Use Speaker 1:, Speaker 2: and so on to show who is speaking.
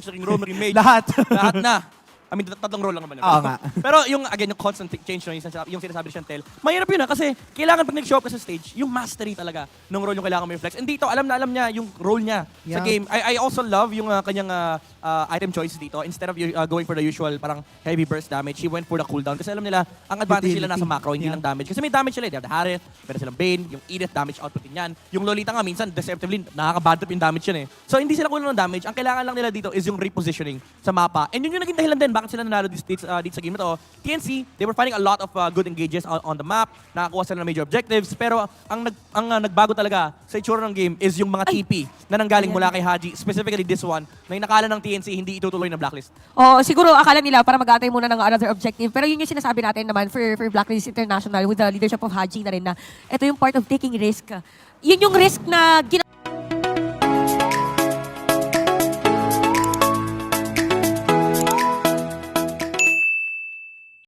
Speaker 1: Mage, naging Roaming Mage.
Speaker 2: Lahat.
Speaker 1: Lahat na. I mean, tatlong role lang naman.
Speaker 2: Oo nga.
Speaker 1: Pero yung, again, yung constant change, no, yung sinasabi ni Chantel, mahirap yun kasi kailangan pag nag-show up ka sa stage, yung mastery talaga ng role yung kailangan mo i-flex. And dito, alam na alam niya yung role niya sa
Speaker 2: Yeah.
Speaker 1: game. I also love yung kanyang item choices dito. Instead of going for the usual parang heavy burst damage, he went for the cooldown. Kasi alam nila, ang advantage nila nasa macro, hindi lang damage. Kasi may damage sila. They have the Harith, meron silang Bane, yung Edith damage output din yan. Yung Lolita nga, minsan, deceptively, nakaka-bad trip yung damage yan eh. So, hindi sila kulang ng damage. Ang kailangan lang nila dito is yung repositioning sa mapa. And yun yung naging dahilan din bakit sila nanalo dito sa game na to. TNC, they were finding a lot of good engages on the map. Nakakuha sila ng major objectives. Pero ang nagbago talaga sa itsura ng game is yung mga TP na nanggaling mula kay Haji. Specifically this one, na inakala ng TNC hindi itutuloy na blacklist.
Speaker 3: Oo, siguro akala nila para mag-aantay muna ng another objective. Pero yun yung sinasabi natin naman for Blacklist International with the leadership of Haji na rin na ito yung part of taking risk. Yun yung risk na